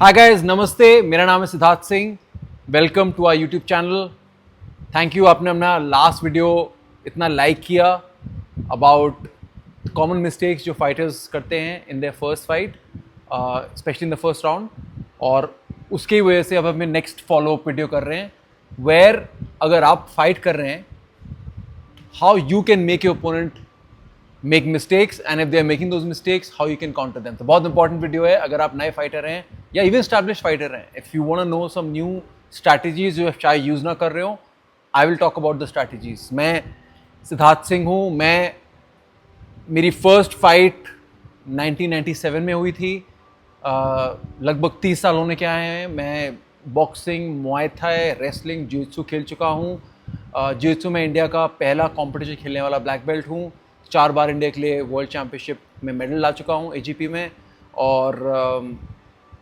Hi guys, नमस्ते। मेरा नाम है Siddharth Singh. Welcome to our YouTube channel. Thank you, आपने अपना लास्ट वीडियो इतना लाइक किया अबाउट कॉमन मिस्टेक्स जो फाइटर्स करते हैं in their first fight, specially in the first round. और उसकी वजह से अब हम नेक्स्ट फॉलोअप वीडियो कर रहे हैं वेयर अगर आप फाइट कर रहे हैं, how you can make your opponent make mistakes and if they are making those mistakes how you can counter them. तो बहुत इंपॉर्टेंट वीडियो है अगर आप नए फाइटर हैं या इवन स्टैब्लिश फाइटर हैं। If you want to know some new strategies जो शायद यूज ना कर रहे हो, I will talk about the strategies. मैं सिद्धार्थ सिंह हूँ। मेरी फर्स्ट फाइट 1997 में हुई थी। लगभग 30 साल होने के आए हैं। मैं बॉक्सिंग, मुआय थाई, रेसलिंग, जिu-jitsu खेल चुका हूँ। जिu-jitsu में इंडिया का पहला कंपटीशन खेलने वाला ब्लैक बेल्ट हूँ। 4 बार इंडिया के लिए वर्ल्ड चैम्पियनशिप में मेडल ला चुका हूँ AGP में। और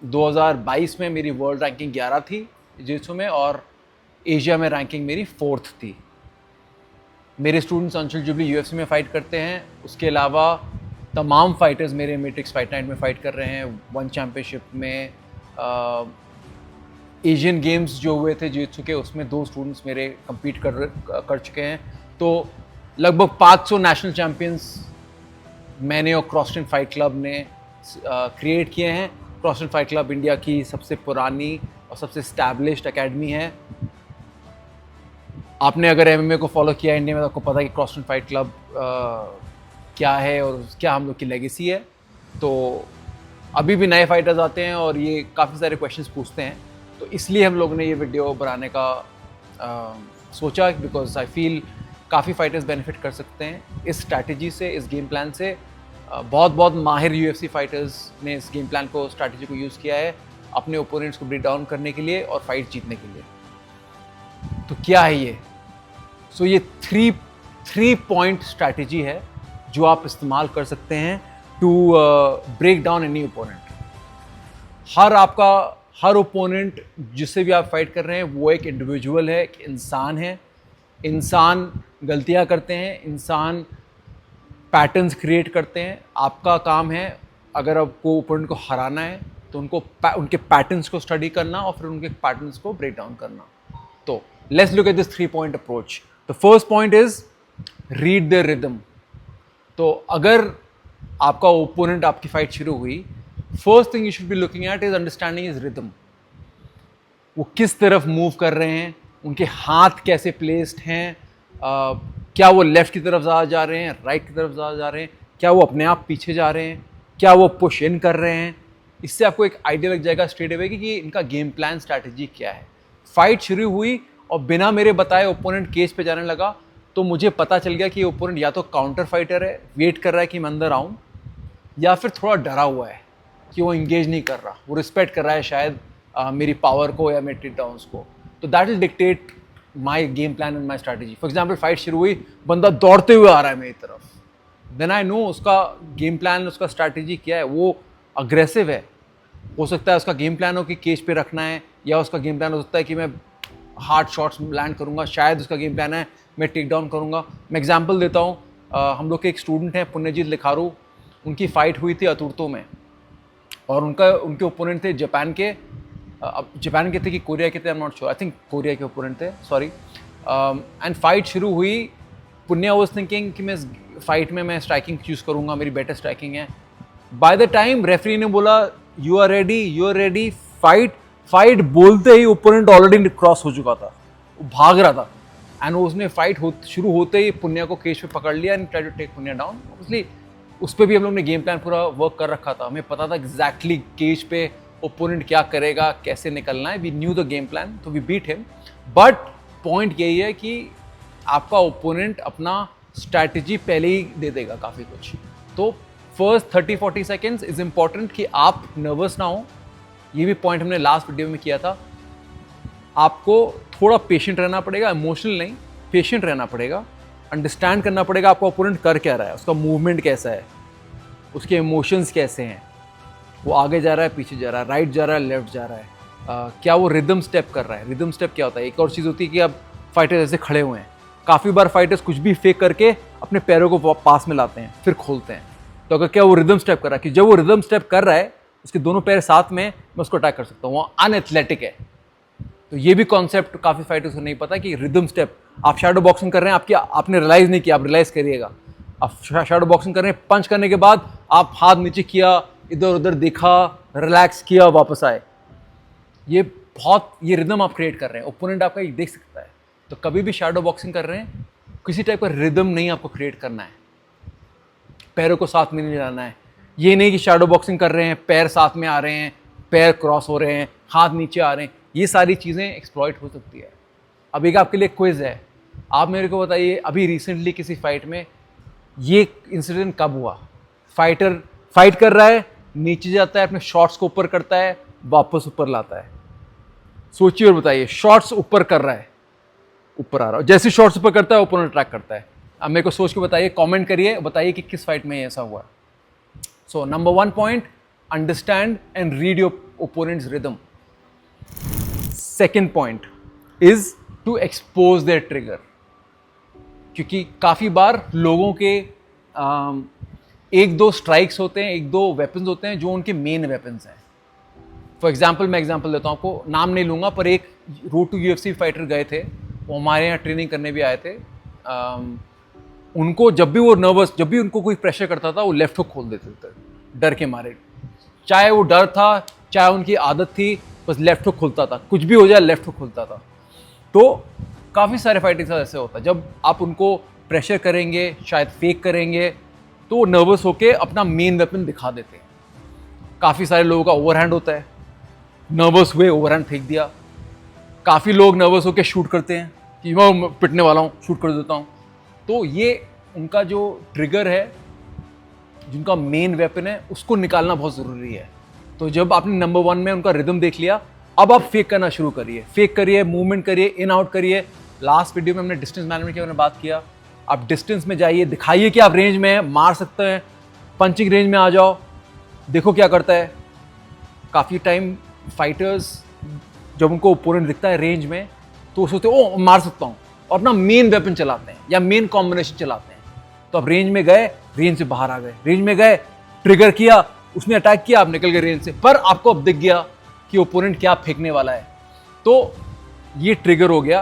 2022 में मेरी वर्ल्ड रैंकिंग 11 थी जिu-jitsu में, और एशिया में रैंकिंग मेरी 4th थी। मेरे स्टूडेंट्स अंशुल जुबली UFC में फ़ाइट करते हैं। उसके अलावा तमाम फाइटर्स मेरे मैट्रिक्स फाइट नाइट में फ़ाइट कर रहे हैं। वन चैम्पियनशिप में, एशियन गेम्स जो हुए थे जिu-jitsu के, उसमें 2 स्टूडेंट्स मेरे कम्पीट कर चुके हैं। तो लगभग 500 नेशनल चैम्पियंस मैंने और क्रॉसटन फाइट क्लब ने क्रिएट किए हैं। क्रॉसटन फाइट क्लब इंडिया की सबसे पुरानी और सबसे स्टैब्लिश्ड एकेडमी है। आपने अगर MMA को फॉलो किया इंडिया में तो आपको पता है कि क्रॉसटन फाइट क्लब क्या है और क्या हम लोग की लेगेसी है। तो अभी भी नए फाइटर्स आते हैं और ये काफ़ी सारे क्वेश्चंस पूछते हैं, तो इसलिए हम लोगों ने ये वीडियो बनाने का सोचा, बिकॉज आई फील काफ़ी फाइटर्स बेनिफिट कर सकते हैं इस स्ट्रैटेजी से, इस गेम प्लान से। बहुत माहिर UFC फाइटर्स ने इस गेम प्लान को, स्ट्रैटेजी को यूज़ किया है अपने ओपोनेंट्स को ब्रेक डाउन करने के लिए और फाइट जीतने के लिए। तो क्या है ये? सो ये 3 पॉइंट स्ट्रैटेजी है जो आप इस्तेमाल कर सकते हैं to break down any opponent. हर ओपोनेंट जिससे भी आप फाइट कर रहे हैं वो एक इंडिविजुअल है, एक इंसान है। इंसान गलतियां करते हैं, इंसान पैटर्न्स क्रिएट करते हैं। आपका काम है, अगर आपको ओपोनेंट को हराना है तो उनके पैटर्न्स को स्टडी करना और फिर उनके पैटर्न्स को ब्रेक डाउन करना। तो let's look at this 3 point approach. The first point is read the rhythm. तो अगर आपका ओपोनेंट, आपकी फाइट शुरू हुई, first thing you should be looking at is understanding is rhythm. वो किस तरफ मूव कर रहे हैं, उनके हाथ कैसे प्लेस्ड हैं, क्या वो लेफ़्ट की तरफ ज़्यादा जा रहे हैं, राइट की तरफ ज़्यादा जा रहे हैं, क्या वो अपने आप पीछे जा रहे हैं, क्या वो पुश इन कर रहे हैं। इससे आपको एक आइडिया लग जाएगा स्ट्रेट अवे कि इनका गेम प्लान, स्ट्रैटेजी क्या है। फाइट शुरू हुई और बिना मेरे बताए ओपोनेंट केज पे जाने लगा, तो मुझे पता चल गया कि ओपोनेंट या तो काउंटर फाइटर है, वेट कर रहा है कि मैं अंदर आऊँ, या फिर थोड़ा डरा हुआ है कि वो इंगेज नहीं कर रहा, वो रिस्पेक्ट कर रहा है शायद मेरी पावर को या मेरे टेक डाउन्स को। तो that will dictate my game plan and my strategy. For example, fight शुरू हुई, बंदा दौड़ते हुए आ रहा है मेरी तरफ, देन आई नो उसका गेम प्लान, उसका स्ट्रैटेजी क्या है। वो अग्रेसिव है, हो सकता है उसका गेम प्लान हो कि केज पे रखना है, या उसका गेम प्लान हो सकता है कि मैं हार्ड शॉट्स लैंड करूँगा, शायद उसका गेम प्लान है मैं टेक डाउन करूँगा। मैं एग्जाम्पल देता हूँ, हम लोग के एक स्टूडेंट हैं पुण्यजीत लिखारू, उनकी फ़ाइट हुई थी अतुर्तो में, और उनके ओपोनेंट थे जापान के, अब जापान के थे कि कोरिया के थे, I am not sure, I think Korea के ओपोनेंट थे, सॉरी। एंड फाइट शुरू हुई, पुण्या वाज थिंकिंग कि मैं फाइट में मैं स्ट्राइकिंग चूज़ करूँगा, मेरी बेटर स्ट्राइकिंग है। बाय द टाइम रेफरी ने बोला यू आर रेडी, फाइट बोलते ही ओपोनेंट ऑलरेडी क्रॉस हो चुका था, वो भाग रहा था। एंड उसने फाइट शुरू होते ही पुण्या को केज पे पकड़ लिया एंड ट्राई टू टेक पुण्या डाउन। ऑब्वियसली उस पर भी हम लोग ने गेम प्लान पूरा वर्क कर रखा था, हमें पता था एग्जैक्टली केज पे ओपोनेंट क्या करेगा, कैसे निकलना है। We knew the game plan, तो we beat him. But point यही है कि आपका ओपोनेंट अपना स्ट्रैटेजी पहले ही दे देगा काफ़ी कुछ। तो फर्स्ट 30-40 सेकेंड्स इज इम्पॉर्टेंट कि आप नर्वस ना हो। ये भी पॉइंट हमने लास्ट वीडियो में किया था। आपको थोड़ा पेशेंट रहना पड़ेगा, इमोशनल नहीं, पेशेंट रहना पड़ेगा। अंडरस्टैंड करना पड़ेगा आपका ओपोनेंट कर क्या रहा है, उसका मूवमेंट कैसा है, उसके इमोशंस कैसे हैं, वो आगे जा रहा है, पीछे जा रहा है, राइट जा रहा है, लेफ्ट जा रहा है, क्या वो रिदम स्टेप कर रहा है। रिदम स्टेप क्या होता है? एक और चीज़ होती है कि अब फाइटर्स ऐसे खड़े हुए हैं, काफ़ी बार फाइटर्स कुछ भी फेक करके अपने पैरों को पास में लाते हैं, फिर खोलते हैं। तो अगर क्या वो रिदम स्टेप कर रहा है, कि जब वो रिदम स्टेप कर रहा है उसके दोनों पैर साथ में, मैं उसको अटैक कर सकता हूँ, वो अनएथलेटिक है। तो ये भी कॉन्सेप्ट काफ़ी फाइटर्स को नहीं पता कि रिदम स्टेप, आप शैडो बॉक्सिंग कर रहे हैं, आपने रियलाइज़ नहीं किया, आप रियलाइज़ करिएगा। आप शैडो बॉक्सिंग कर रहे हैं, पंच करने के बाद आप हाथ नीचे किया, इधर उधर देखा, रिलैक्स किया, वापस आए, ये रिदम आप क्रिएट कर रहे हैं, ओपोनेंट आपका ये देख सकता है। तो कभी भी शैडो बॉक्सिंग कर रहे हैं, किसी टाइप का रिदम नहीं आपको क्रिएट करना है, पैरों को साथ में नहीं लाना है। ये नहीं कि शैडो बॉक्सिंग कर रहे हैं, पैर साथ में आ रहे हैं, पैर क्रॉस हो रहे हैं, हाथ नीचे आ रहे हैं, ये सारी चीज़ें एक्सप्लॉइट हो सकती है। अब एक आपके लिए क्विज है, आप मेरे को बताइए अभी रिसेंटली किसी फाइट में ये इंसिडेंट कब हुआ? फाइटर फाइट कर रहा है, नीचे जाता है, अपने शॉट्स को ऊपर करता है, वापस ऊपर लाता है। सोचिए और बताइए, शॉट्स ऊपर कर रहा है, ऊपर आ रहा है, जैसे शॉट्स ऊपर करता है ओपोनेंट ट्रैक करता है। अब मेरे को सोच के बताइए, कमेंट करिए, बताइए कि किस फाइट में ऐसा हुआ। So number 1 point, understand and read your opponents rhythm. Second point is to expose their trigger, क्योंकि काफ़ी बार लोगों के एक दो स्ट्राइक्स होते हैं, एक दो वेपन्स होते हैं जो उनके मेन वेपन्स हैं। फॉर एग्जाम्पल, मैं एग्जाम्पल देता हूँ आपको, नाम नहीं लूँगा, पर एक रोड टू UFC फाइटर गए थे, वो हमारे यहाँ ट्रेनिंग करने भी आए थे। उनको जब भी वो नर्वस, जब भी उनको कोई प्रेशर करता था, वो लेफ्ट हुक खोल देते थे डर के मारे। चाहे वो डर था, चाहे उनकी आदत थी, बस लेफ्ट हुक खुलता था, कुछ भी हो जाए लेफ्ट हुक खुलता था। तो काफ़ी सारे फाइटिंग से ऐसे होता है, जब आप उनको प्रेशर करेंगे, शायद फेक करेंगे, तो वो नर्वस होके अपना मेन वेपन दिखा देते हैं। काफ़ी सारे लोगों का ओवरहैंड होता है, नर्वस हुए ओवरहैंड फेंक दिया। काफ़ी लोग नर्वस होके शूट करते हैं कि मैं पिटने वाला हूँ, शूट कर देता हूँ। तो ये उनका जो ट्रिगर है, जिनका मेन वेपन है, उसको निकालना बहुत ज़रूरी है। तो जब आपने नंबर 1 में उनका रिदम देख लिया, अब आप फेक करना शुरू करिए, फेक करिए, मूवमेंट करिए, इन आउट करिए। लास्ट वीडियो में हमने डिस्टेंस मैनेजमेंट के बारे में बात किया। आप डिस्टेंस में जाइए, दिखाइए कि आप रेंज में हैं, मार सकते हैं, पंचिंग रेंज में आ जाओ, देखो क्या करता है। काफ़ी टाइम फाइटर्स जब उनको ओपोनेंट दिखता है रेंज में, तो वो सोचते हैं ओ मार सकता हूँ, और अपना मेन वेपन चलाते हैं या मेन कॉम्बिनेशन चलाते हैं। तो आप रेंज में गए, रेंज से बाहर आ गए, रेंज में गए, ट्रिगर किया, उसने अटैक किया, आप निकल गए रेंज से, पर आपको अब दिख गया कि ओपोनेंट क्या फेंकने वाला है। तो ये ट्रिगर हो गया,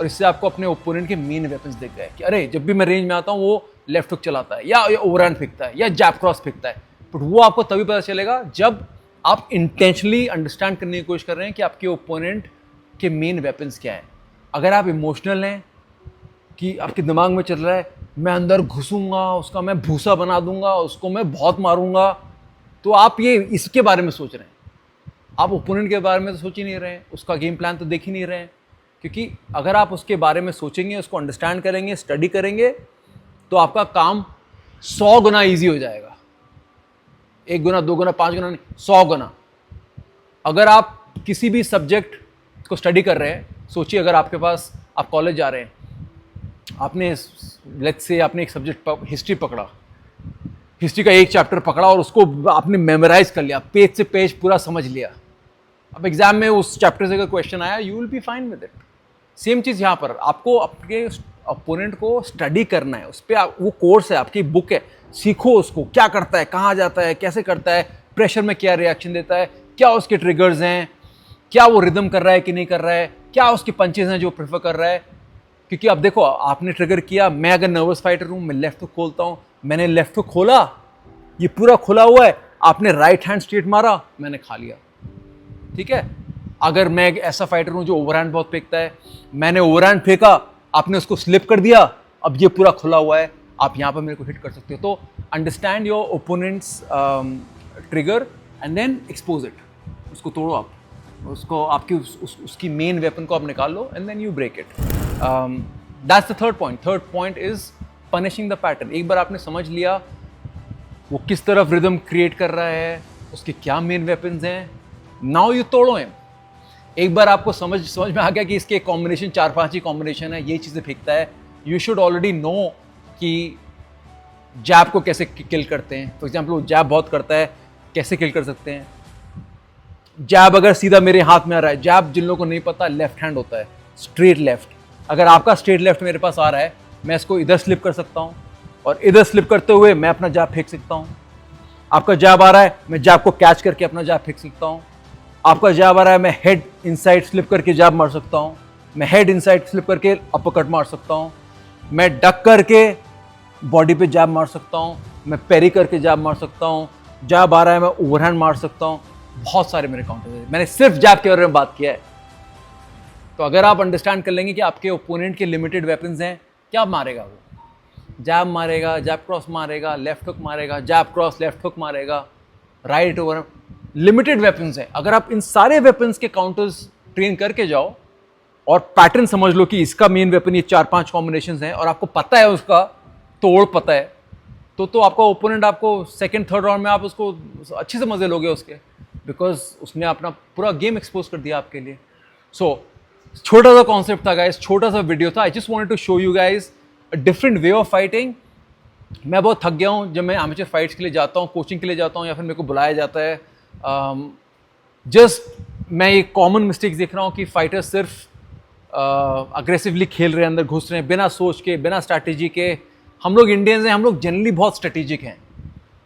और इससे आपको अपने ओपोनेंट के मेन वेपन्स दिख गए कि अरे जब भी मैं रेंज में आता हूँ वो लेफ्ट हुक चलाता है, या ओवरहैंड फेंकता है, या जैब क्रॉस फेंकता है। बट वो आपको तभी पता चलेगा जब आप इंटेंशनली अंडरस्टैंड करने की कोशिश कर रहे हैं कि आपके ओपोनेंट के मेन वेपन्स क्या हैं। अगर आप इमोशनल हैं कि आपके दिमाग में चल रहा है मैं अंदर घुसूंगा, उसका मैं भूसा बना दूंगा, उसको मैं बहुत मारूंगा, तो आप ये इसके बारे में सोच रहे हैं, आप ओपोनेंट के बारे में तो सोच ही नहीं रहे हैं, उसका गेम प्लान तो देख ही नहीं रहे हैं। क्योंकि अगर आप उसके बारे में सोचेंगे, उसको अंडरस्टैंड करेंगे, स्टडी करेंगे, तो आपका काम 100 गुना ईजी हो जाएगा। 1 गुना, 2 गुना, 5 गुना नहीं, 100 गुना। अगर आप किसी भी सब्जेक्ट को स्टडी कर रहे हैं, सोचिए अगर आपके पास, आप कॉलेज जा रहे हैं, आपने लेट्स से आपने एक सब्जेक्ट हिस्ट्री पकड़ा, हिस्ट्री का एक चैप्टर पकड़ा और उसको आपने मेमोराइज कर लिया, पेज से पेज पूरा समझ लिया। अब एग्जाम में उस चैप्टर से अगर क्वेश्चन आया, you will be fine with it. Same चीज़ यहाँ पर, आपको अपने अपोनेंट को स्टडी करना है, उस पर वो कोर्स है, आपकी बुक है, सीखो उसको, क्या करता है, कहाँ जाता है, कैसे करता है, प्रेशर में क्या रिएक्शन देता है, क्या उसके ट्रिगर्स हैं, क्या वो रिदम कर रहा है कि नहीं कर रहा है, क्या उसके पंचेज हैं जो प्रेफर कर रहा है। क्योंकि अब देखो, आपने ट्रिगर किया, मैं अगर नर्वस फाइटर हूँ, मैं लेफ्ट हुक खोलता हूँ, मैंने लेफ्ट हुक खोला, ये पूरा खुला हुआ है, आपने राइट हैंड स्ट्रेट मारा, मैंने खा लिया, ठीक है। अगर मैं एक ऐसा फाइटर हूँ जो ओवरहैंड बहुत फेंकता है, मैंने ओवरहैंड फेंका, आपने उसको स्लिप कर दिया, अब ये पूरा खुला हुआ है, आप यहाँ पर मेरे को हिट कर सकते हो। तो understand your opponents trigger and then expose it, उसको तोड़ो, आप उसको, आपकी उसकी मेन वेपन को आप निकाल लो and then you break it. That's the third point. Third point is punishing the pattern. एक बार आपने समझ लिया वो किस तरफ रिदम क्रिएट कर रहा है, उसके क्या मेन वेपन्स हैं, नाउ यू तोड़ो हिम। एक बार आपको समझ में आ गया कि इसके कॉम्बिनेशन 4-5 ही कॉम्बिनेशन है, ये चीज़ें फेंकता है, यू शुड ऑलरेडी नो कि जैब को कैसे किल करते हैं। फॉर एग्जाम्पल वो जैब बहुत करता है, कैसे किल कर सकते हैं। जैब अगर सीधा मेरे हाथ में आ रहा है, जैब जिन लोगों को नहीं पता लेफ्ट हैंड होता है, स्ट्रेट लेफ्ट। अगर आपका स्ट्रेट लेफ्ट मेरे पास आ रहा है, मैं इसको इधर स्लिप कर सकता हूँ और इधर स्लिप करते हुए मैं अपना जैब फेंक सकता हूँ। आपका जैब आ रहा है, मैं जैब को कैच करके अपना जैब फेंक सकता हूँ। आपका जैब आ रहा है, मैं हेड इनसाइड स्लिप करके जैब मार सकता हूँ, मैं हेड इनसाइड स्लिप करके अपरकट मार सकता हूँ, मैं डक करके बॉडी पे जैब मार सकता हूँ, मैं पेरी करके जैब मार सकता हूँ, जैब आ रहा है मैं ओवरहैंड मार सकता हूँ। बहुत सारे मेरे काउंटर्स हैं, मैंने सिर्फ जैब के बारे में बात किया है। तो अगर आप अंडरस्टैंड कर लेंगे कि आपके ओपोनेंट के लिमिटेड वेपन्स हैं, क्या मारेगा वो? जैब मारेगा, जैब क्रॉस मारेगा, लेफ्ट हुक मारेगा, जैब क्रॉस लेफ्ट हुक मारेगा, राइट ओवर, लिमिटेड वेपन्स हैं। अगर आप इन सारे वेपन्स के काउंटर्स ट्रेन करके जाओ और पैटर्न समझ लो कि इसका मेन वेपन ये 4-5 कॉम्बिनेशंस हैं और आपको पता है, उसका तोड़ पता है, तो आपका ओपोनेंट आपको सेकंड थर्ड राउंड में आप उसको अच्छे से मजे लोगे उसके, बिकॉज उसने अपना पूरा गेम एक्सपोज कर दिया आपके लिए। सो छोटा सा कॉन्सेप्ट था गाइस, छोटा सा वीडियो था। I just wanted to show you guys a different way of fighting. मैं बहुत थक गया हूँ जब मैं एमेचर फाइट्स के लिए जाता हूँ, कोचिंग के लिए जाता हूँ या फिर मेरे को बुलाया जाता है। मैं एक कॉमन मिस्टेक देख रहा हूँ कि फाइटर्स सिर्फ अग्रेसिवली खेल रहे हैं, अंदर घुस रहे हैं बिना सोच के, बिना स्ट्रैटेजी के। हम लोग इंडियंस हैं, हम लोग जनरली बहुत स्ट्रेटेजिक हैं,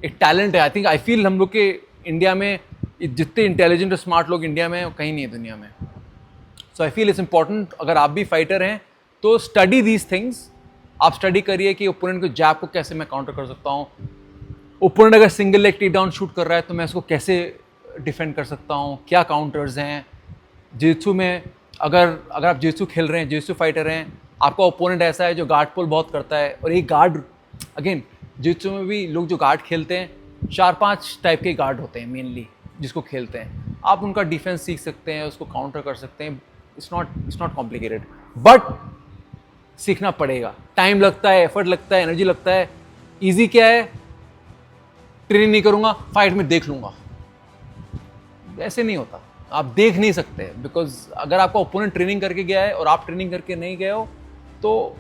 एक टैलेंट है। आई फील हम लोग के इंडिया में जितने इंटेलिजेंट और स्मार्ट लोग इंडिया में कहीं नहीं है दुनिया में। सो आई फील इट्स इंपॉर्टेंट, अगर आप भी फाइटर हैं तो स्टडी दीज थिंग्स। आप स्टडी करिए कि ओपोनेंट को जैब को कैसे मैं काउंटर कर सकता हूँ, ओपोनेंट अगर single leg take down shoot कर रहा है तो मैं उसको कैसे डिफेंड कर सकता हूँ, क्या काउंटर्स हैं। जित्सु में अगर आप जित्सु खेल रहे हैं, जित्सु फाइटर हैं, आपका ओपोनेंट ऐसा है जो गार्ड पुल बहुत करता है, और एक गार्ड, अगेन जित्सु में भी लोग जो गार्ड खेलते हैं 4-5 टाइप के गार्ड होते हैं मेनली जिसको खेलते हैं। आप उनका डिफेंस सीख सकते हैं, उसको काउंटर कर सकते हैं। इट्स नॉट कॉम्प्लिकेटेड, बट सीखना पड़ेगा, टाइम लगता है, एफर्ट लगता है, एनर्जी लगता है। ईजी क्या है, ट्रेनिंग नहीं करूंगा, फाइट में देख लूंगा, ऐसे नहीं होता। आप देख नहीं सकते, बिकॉज अगर आपका ओपोनेंट ट्रेनिंग करके गया है और आप ट्रेनिंग करके नहीं गए हो तो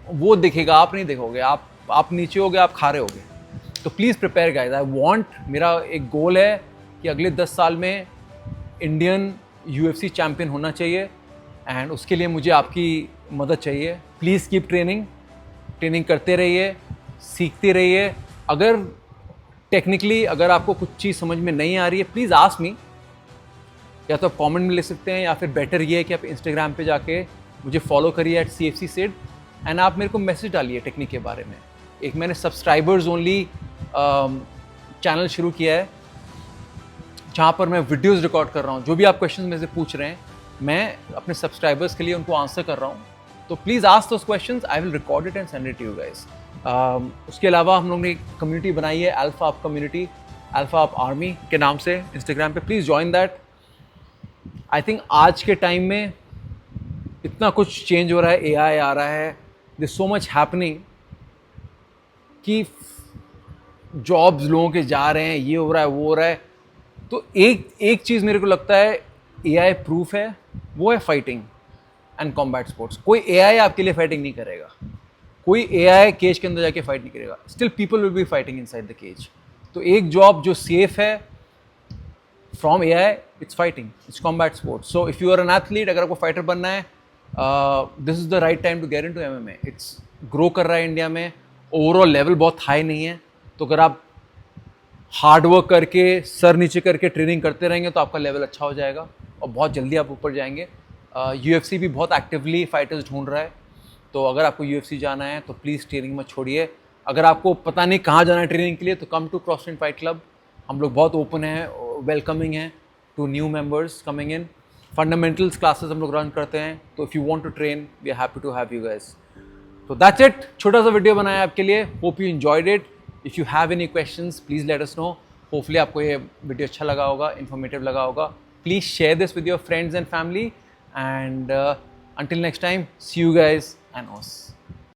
वो देखेगा, आप नहीं देखोगे, आप नीचे होगे, आप खा रहे होगे। तो please prepare guys. I want, मेरा एक गोल है कि अगले 10 साल में इंडियन UFC चैम्पियन होना चाहिए, एंड उसके लिए मुझे आपकी मदद चाहिए। प्लीज़ कीप ट्रेनिंग करते रहिए, सीखते रहिए। अगर टेक्निकली अगर आपको कुछ चीज़ समझ में नहीं आ रही है, प्लीज़ आस्क मी, या तो आप कमेंट में लिख सकते हैं, या फिर बेटर ये है कि आप इंस्टाग्राम पे जाके मुझे फॉलो करिए @CFC Sid, एंड आप मेरे को मैसेज डालिए टेक्निक के बारे में। एक मैंने सब्सक्राइबर्स ओनली चैनल शुरू किया है जहाँ पर मैं वीडियोस रिकॉर्ड कर रहा हूँ। जो भी आप क्वेश्चन में से पूछ रहे हैं, मैं अपने सब्सक्राइबर्स के लिए उनको आंसर कर रहा हूँ। तो please ask those questions, I will record it and send it to you guys. उसके अलावा हम लोग ने एक कम्युनिटी बनाई है, Alpha Up community, Alpha Up army के नाम से, इंस्टाग्राम पे। Please join that. I think आज के टाइम में इतना कुछ चेंज हो रहा है, AI आ रहा है, देयर सो मच हैपनिंग कि जॉब्स लोगों के जा रहे हैं, ये हो रहा है, वो हो रहा है। तो एक चीज़ मेरे को लगता है AI प्रूफ है, वो है फाइटिंग एंड कॉम्बैट स्पोर्ट्स। कोई AI आपके लिए फाइटिंग नहीं करेगा, कोई AI केज के अंदर जाके फाइट नहीं करेगा। Still people will be fighting inside the cage. तो एक जॉब जो सेफ है from AI, it's fighting, it's combat sports. So if you are an athlete, अगर आपको फाइटर बनना है, this is the right time to get into MMA। It's grow कर रहा है इंडिया में, ओवरऑल लेवल बहुत हाई नहीं है। तो अगर आप हार्ड वर्क करके, सर नीचे करके ट्रेनिंग करते रहेंगे तो आपका लेवल अच्छा हो जाएगा और बहुत जल्दी आप ऊपर जाएंगे। UFC भी बहुत एक्टिवली फाइटर्स ढूंढ रहा है, तो अगर आपको UFC जाना है तो प्लीज़ ट्रेनिंग मत छोड़िए। अगर आपको पता नहीं कहाँ जाना है ट्रेनिंग के लिए, तो come to CrossFit fight club. हम लोग बहुत ओपन हैं, वेलकमिंग हैं to new members coming in. Fundamentals classes हम लोग रन करते हैं, तो if you want to train, we are happy to have you guys. तो दैट्स इट, छोटा सा वीडियो बनाया आपके लिए। Hope you enjoyed it. If you have any questions, please let us know. Hopefully आपको ये वीडियो अच्छा लगा होगा, इन्फॉर्मेटिव लगा होगा। Please share this with your friends and family, and until next time, see you guys and us.